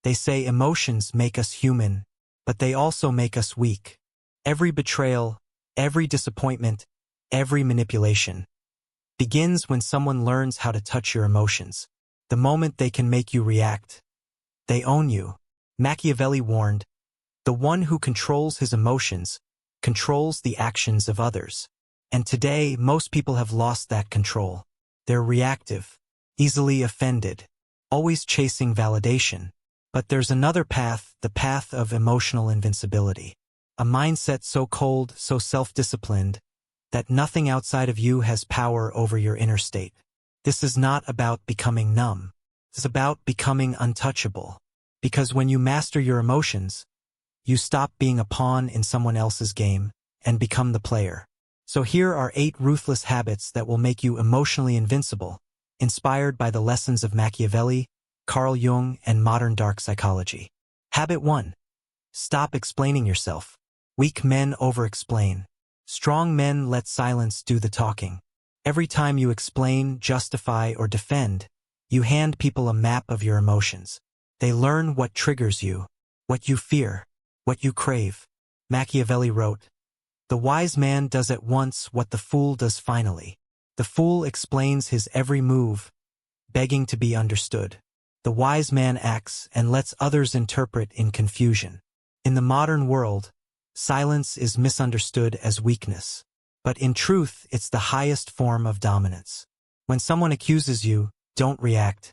They say emotions make us human, but they also make us weak. Every betrayal, every disappointment, every manipulation begins when someone learns how to touch your emotions. The moment they can make you react, they own you. Machiavelli warned, "The one who controls his emotions controls the actions of others." And today, most people have lost that control. They're reactive, easily offended, always chasing validation. But there's another path, the path of emotional invincibility. A mindset so cold, so self-disciplined, that nothing outside of you has power over your inner state. This is not about becoming numb. It's about becoming untouchable. Because when you master your emotions, you stop being a pawn in someone else's game and become the player. So here are 8 ruthless habits that will make you emotionally invincible, inspired by the lessons of Machiavelli, Carl Jung, and modern dark psychology. Habit 1. Stop explaining yourself. Weak men over-explain. Strong men let silence do the talking. Every time you explain, justify, or defend, you hand people a map of your emotions. They learn what triggers you, what you fear, what you crave. Machiavelli wrote, "The wise man does at once what the fool does finally. The fool explains his every move, begging to be understood. The wise man acts and lets others interpret in confusion." In the modern world, silence is misunderstood as weakness. But in truth, it's the highest form of dominance. When someone accuses you, don't react.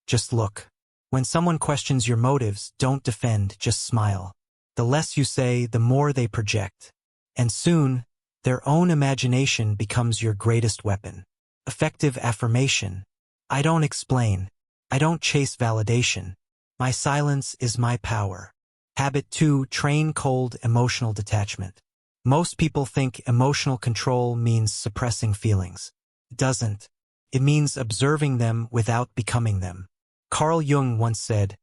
Just look. When someone questions your motives, don't defend, just smile. The less you say, the more they project. And soon, their own imagination becomes your greatest weapon. Effective affirmation. I don't explain. I don't chase validation. My silence is my power. Habit 2. Train cold emotional detachment. Most people think emotional control means suppressing feelings. It doesn't. It means observing them without becoming them. Carl Jung once said,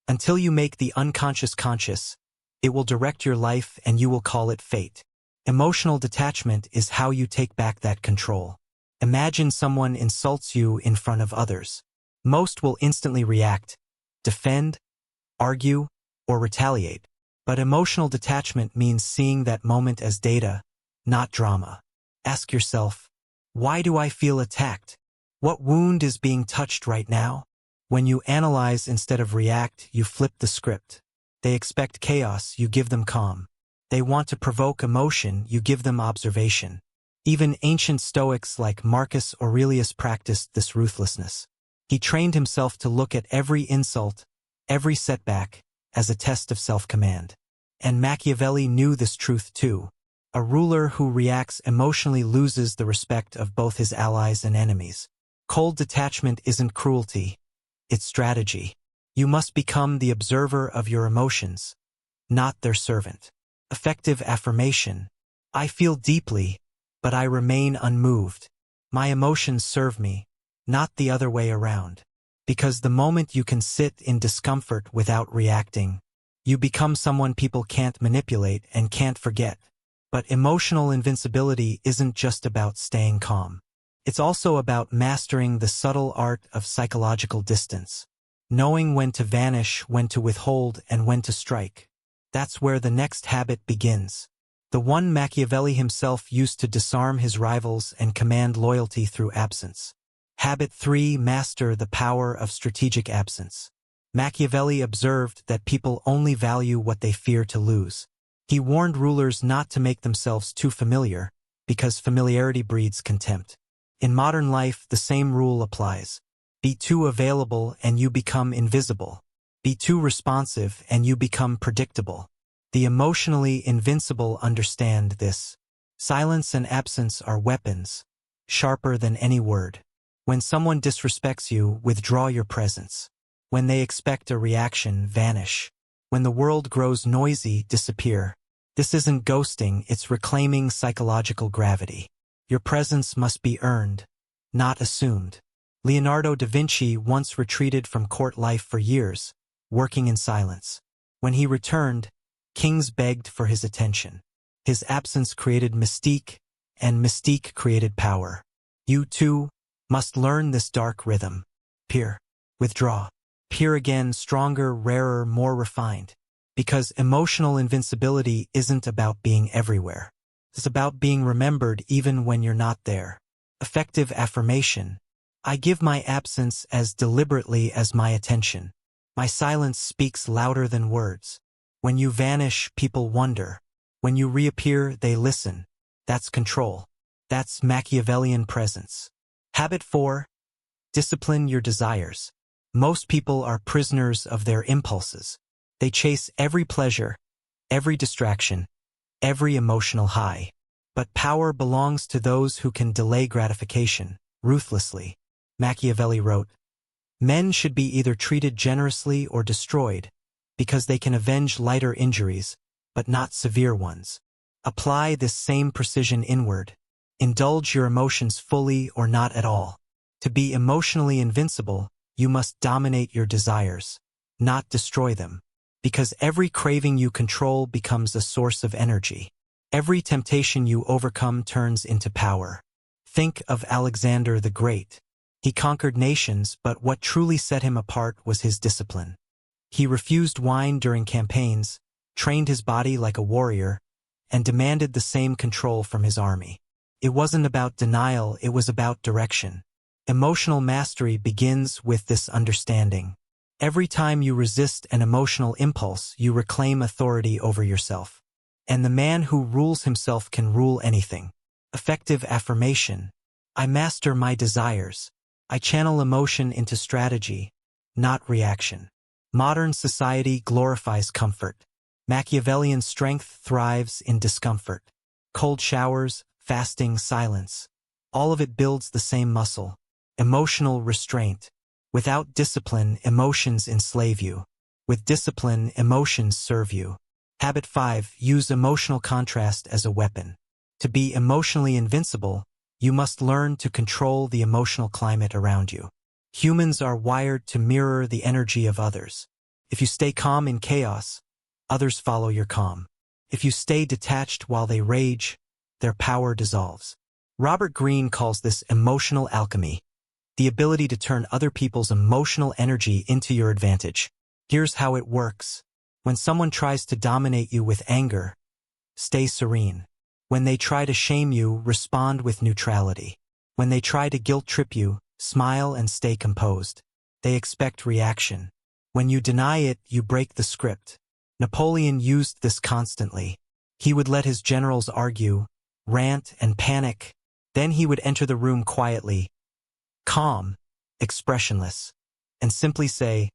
"Until you make the unconscious conscious, it will direct your life and you will call it fate." Emotional detachment is how you take back that control. Imagine someone insults you in front of others. Most will instantly react, defend, argue, or retaliate. But emotional detachment means seeing that moment as data, not drama. Ask yourself, why do I feel attacked? What wound is being touched right now? When you analyze instead of react, you flip the script. They expect chaos, you give them calm. They want to provoke emotion, you give them observation. Even ancient Stoics like Marcus Aurelius practiced this ruthlessness. He trained himself to look at every insult, every setback, as a test of self-command. And Machiavelli knew this truth too. A ruler who reacts emotionally loses the respect of both his allies and enemies. Cold detachment isn't cruelty, it's strategy. You must become the observer of your emotions, not their servant. Effective affirmation. I feel deeply, but I remain unmoved. My emotions serve me, not the other way around. Because the moment you can sit in discomfort without reacting, you become someone people can't manipulate and can't forget. But emotional invincibility isn't just about staying calm. It's also about mastering the subtle art of psychological distance. Knowing when to vanish, when to withhold, and when to strike. That's where the next habit begins. The one Machiavelli himself used to disarm his rivals and command loyalty through absence. Habit 3. Master the power of strategic absence. Machiavelli observed that people only value what they fear to lose. He warned rulers not to make themselves too familiar, because familiarity breeds contempt. In modern life, the same rule applies. Be too available and you become invisible. Be too responsive and you become predictable. The emotionally invincible understand this. Silence and absence are weapons, sharper than any word. When someone disrespects you, withdraw your presence. When they expect a reaction, vanish. When the world grows noisy, disappear. This isn't ghosting, it's reclaiming psychological gravity. Your presence must be earned, not assumed. Leonardo da Vinci once retreated from court life for years, working in silence. When he returned, kings begged for his attention. His absence created mystique, and mystique created power. You, too, must learn this dark rhythm. Peer. Withdraw. appear again stronger, rarer, more refined. Because emotional invincibility isn't about being everywhere. It's about being remembered even when you're not there. Effective affirmation. I give my absence as deliberately as my attention. My silence speaks louder than words. When you vanish, people wonder. When you reappear, they listen. That's control. That's Machiavellian presence. Habit 4. Discipline your desires. Most people are prisoners of their impulses. They chase every pleasure, every distraction, every emotional high. But power belongs to those who can delay gratification, ruthlessly. Machiavelli wrote, "Men should be either treated generously or destroyed, because they can avenge lighter injuries, but not severe ones." Apply this same precision inward. Indulge your emotions fully or not at all. To be emotionally invincible, you must dominate your desires, not destroy them. Because every craving you control becomes a source of energy. Every temptation you overcome turns into power. Think of Alexander the Great. He conquered nations, but what truly set him apart was his discipline. He refused wine during campaigns, trained his body like a warrior, and demanded the same control from his army. It wasn't about denial, it was about direction. Emotional mastery begins with this understanding. Every time you resist an emotional impulse, you reclaim authority over yourself. And the man who rules himself can rule anything. Effective affirmation. I master my desires. I channel emotion into strategy, not reaction. Modern society glorifies comfort. Machiavellian strength thrives in discomfort. Cold showers, fasting, silence. All of it builds the same muscle. Emotional restraint. Without discipline, emotions enslave you. With discipline, emotions serve you. Habit 5. Use emotional contrast as a weapon. To be emotionally invincible, you must learn to control the emotional climate around you. Humans are wired to mirror the energy of others. If you stay calm in chaos, others follow your calm. If you stay detached while they rage, their power dissolves. Robert Greene calls this emotional alchemy, the ability to turn other people's emotional energy into your advantage. Here's how it works. When someone tries to dominate you with anger, stay serene. When they try to shame you, respond with neutrality. When they try to guilt-trip you, smile and stay composed. They expect reaction. When you deny it, you break the script. Napoleon used this constantly. He would let his generals argue, rant, and panic. Then he would enter the room quietly, calm, expressionless, and simply say,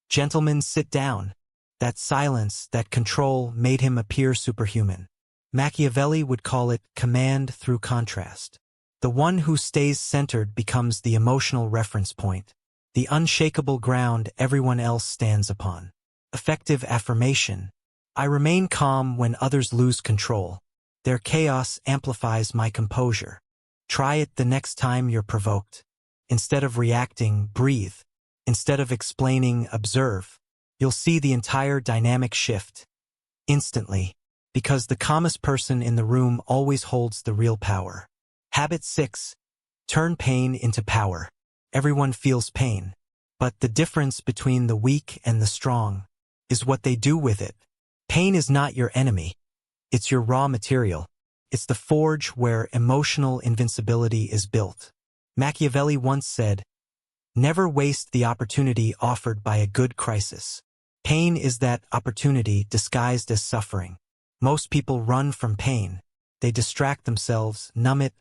"Gentlemen, sit down." That silence, that control, made him appear superhuman. Machiavelli would call it command through contrast. The one who stays centered becomes the emotional reference point, the unshakable ground everyone else stands upon. Effective affirmation. I remain calm when others lose control. Their chaos amplifies my composure. Try it the next time you're provoked. Instead of reacting, breathe. Instead of explaining, observe. You'll see the entire dynamic shift instantly, because the calmest person in the room always holds the real power. Habit 6. Turn pain into power. Everyone feels pain, but the difference between the weak and the strong is what they do with it. Pain is not your enemy. It's your raw material. It's the forge where emotional invincibility is built. Machiavelli once said, "Never waste the opportunity offered by a good crisis." Pain is that opportunity disguised as suffering. Most people run from pain. They distract themselves, numb it,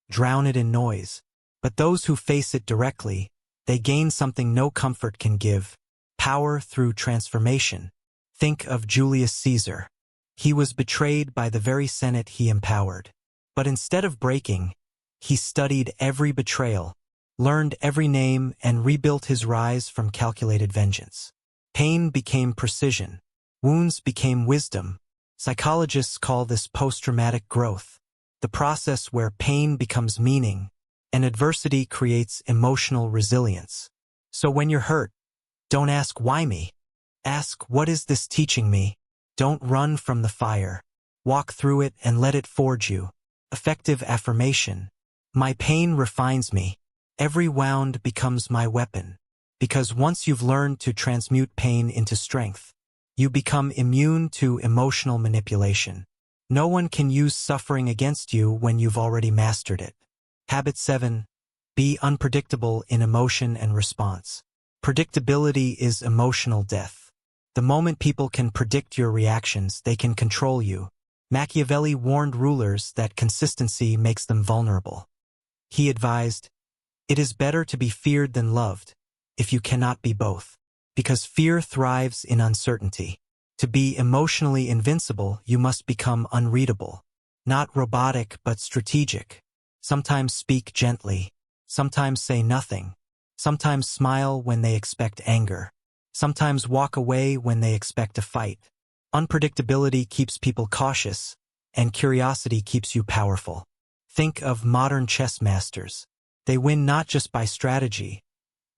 drown it in noise. But those who face it directly, they gain something no comfort can give: power through transformation. Think of Julius Caesar. He was betrayed by the very Senate he empowered. But instead of breaking, he studied every betrayal, learned every name, and rebuilt his rise from calculated vengeance. Pain became precision. Wounds became wisdom. Psychologists call this post-traumatic growth, the process where pain becomes meaning, and adversity creates emotional resilience. So when you're hurt, don't ask why me. Ask, what is this teaching me? Don't run from the fire. Walk through it and let it forge you. Effective affirmation. My pain refines me. Every wound becomes my weapon. Because once you've learned to transmute pain into strength, you become immune to emotional manipulation. No one can use suffering against you when you've already mastered it. Habit 7. Be unpredictable in emotion and response. Predictability is emotional death. The moment people can predict your reactions, they can control you. Machiavelli warned rulers that consistency makes them vulnerable. He advised, "It is better to be feared than loved, if you cannot be both, because fear thrives in uncertainty. To be emotionally invincible, you must become unreadable, not robotic but strategic. Sometimes speak gently, sometimes say nothing, sometimes smile when they expect anger, sometimes walk away when they expect a fight. Unpredictability keeps people cautious, and curiosity keeps you powerful. Think of modern chess masters. They win not just by strategy,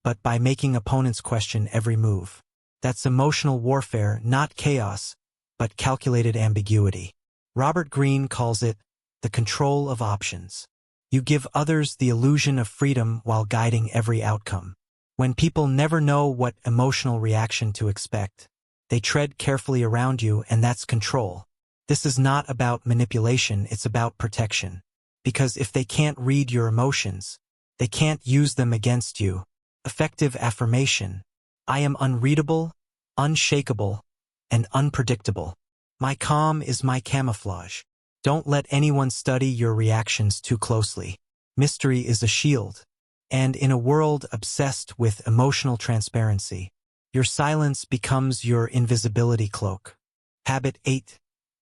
but by making opponents question every move. That's emotional warfare, not chaos, but calculated ambiguity. Robert Greene calls it the control of options. You give others the illusion of freedom while guiding every outcome. When people never know what emotional reaction to expect, they tread carefully around you, and that's control. This is not about manipulation, it's about protection. Because if they can't read your emotions, they can't use them against you. Effective affirmation. I am unreadable, unshakable, and unpredictable. My calm is my camouflage. Don't let anyone study your reactions too closely. Mystery is a shield. And in a world obsessed with emotional transparency, your silence becomes your invisibility cloak. Habit 8.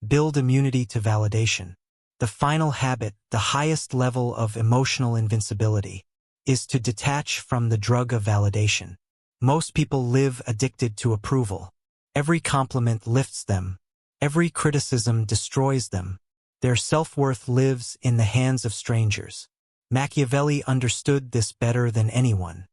Build immunity to validation. The final habit, the highest level of emotional invincibility, is to detach from the drug of validation. Most people live addicted to approval. Every compliment lifts them. Every criticism destroys them. Their self-worth lives in the hands of strangers. Machiavelli understood this better than anyone.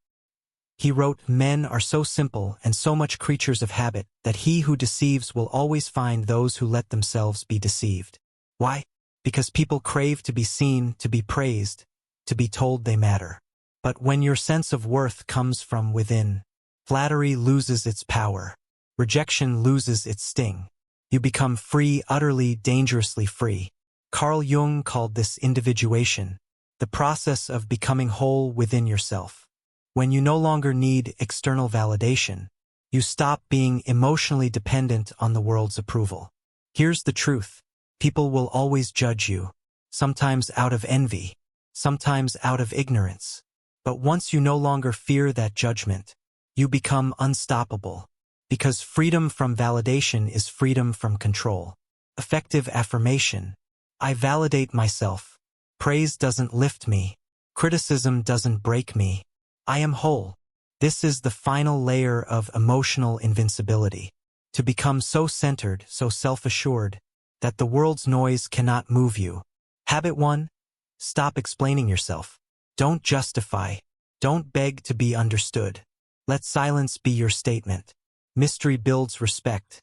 He wrote, "Men are so simple and so much creatures of habit that he who deceives will always find those who let themselves be deceived." Why? Because people crave to be seen, to be praised, to be told they matter. But when your sense of worth comes from within, flattery loses its power. Rejection loses its sting. You become free, utterly, dangerously free. Carl Jung called this individuation, the process of becoming whole within yourself. When you no longer need external validation, you stop being emotionally dependent on the world's approval. Here's the truth. People will always judge you, sometimes out of envy, sometimes out of ignorance. But once you no longer fear that judgment, you become unstoppable. Because freedom from validation is freedom from control. Effective affirmation. I validate myself. Praise doesn't lift me. Criticism doesn't break me. I am whole. This is the final layer of emotional invincibility. To become so centered, so self-assured, that the world's noise cannot move you. Habit 1. Stop explaining yourself. Don't justify. Don't beg to be understood. Let silence be your statement. Mystery builds respect.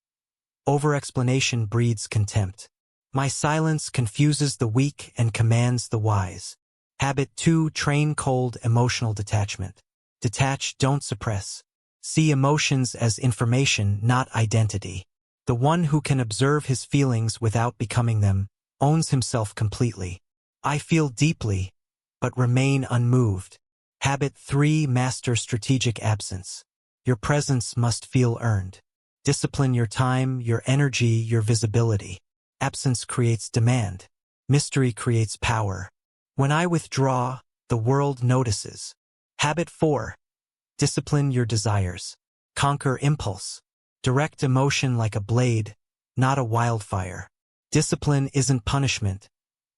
Over-explanation breeds contempt. My silence confuses the weak and commands the wise. Habit 2. Train cold emotional detachment. Detach, don't suppress. See emotions as information, not identity. The one who can observe his feelings without becoming them owns himself completely. I feel deeply, but remain unmoved. Habit 3. Master strategic absence. Your presence must feel earned. Discipline your time, your energy, your visibility. Absence creates demand. Mystery creates power. When I withdraw, the world notices. Habit 4. Discipline your desires. Conquer impulse. Direct emotion like a blade, not a wildfire. Discipline isn't punishment.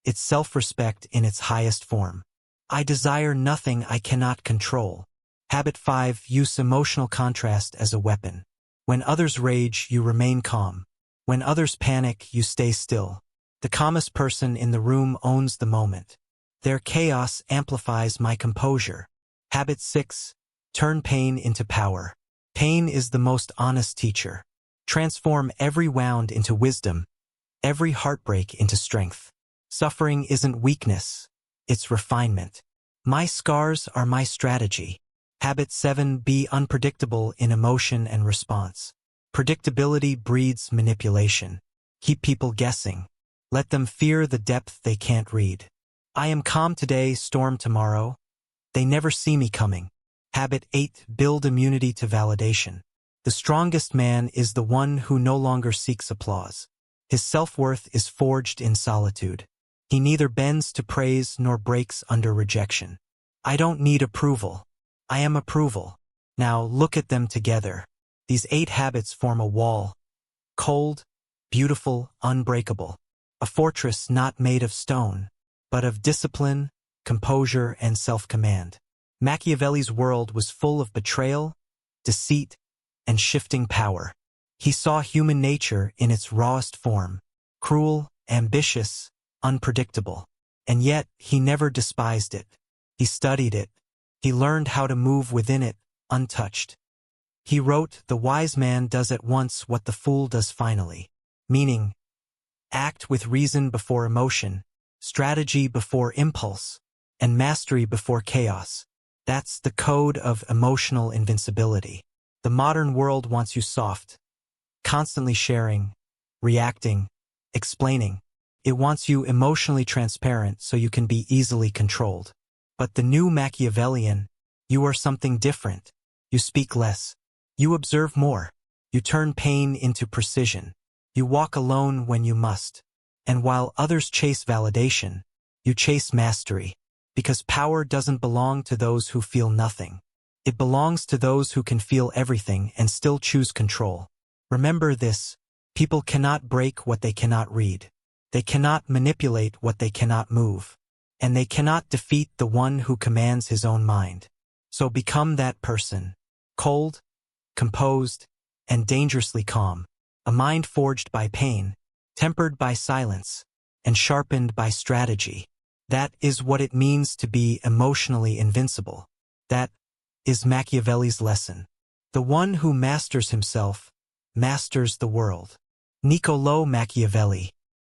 It's self-respect in its highest form. I desire nothing I cannot control. Habit 5. Use emotional contrast as a weapon. When others rage, you remain calm. When others panic, you stay still. The calmest person in the room owns the moment. Their chaos amplifies my composure. Habit 6. Turn pain into power. Pain is the most honest teacher. Transform every wound into wisdom, every heartbreak into strength. Suffering isn't weakness, it's refinement. My scars are my strategy. Habit 7. Be unpredictable in emotion and response. Predictability breeds manipulation. Keep people guessing. Let them fear the depth they can't read. I am calm today, storm tomorrow. They never see me coming. Habit 8. Build immunity to validation. The strongest man is the one who no longer seeks applause. His self-worth is forged in solitude. He neither bends to praise nor breaks under rejection. I don't need approval. I am approval. Now look at them together. These 8 habits form a wall. Cold, beautiful, unbreakable. A fortress not made of stone, but of discipline, composure, and self-command. Machiavelli's world was full of betrayal, deceit, and shifting power. He saw human nature in its rawest form, cruel, ambitious, unpredictable. And yet, he never despised it. He studied it. He learned how to move within it, untouched. He wrote, "The wise man does at once what the fool does finally," meaning, act with reason before emotion, strategy before impulse, and mastery before chaos. That's the code of emotional invincibility. The modern world wants you soft, constantly sharing, reacting, explaining. It wants you emotionally transparent so you can be easily controlled. But the new Machiavellian, you are something different. You speak less. You observe more. You turn pain into precision. You walk alone when you must. And while others chase validation, you chase mastery. Because power doesn't belong to those who feel nothing. It belongs to those who can feel everything and still choose control. Remember this: people cannot break what they cannot read. They cannot manipulate what they cannot move. And they cannot defeat the one who commands his own mind. So become that person. Cold, composed, and dangerously calm. A mind forged by pain, tempered by silence, and sharpened by strategy. That is what it means to be emotionally invincible. That is Machiavelli's lesson. The one who masters himself, masters the world. Niccolò Machiavelli.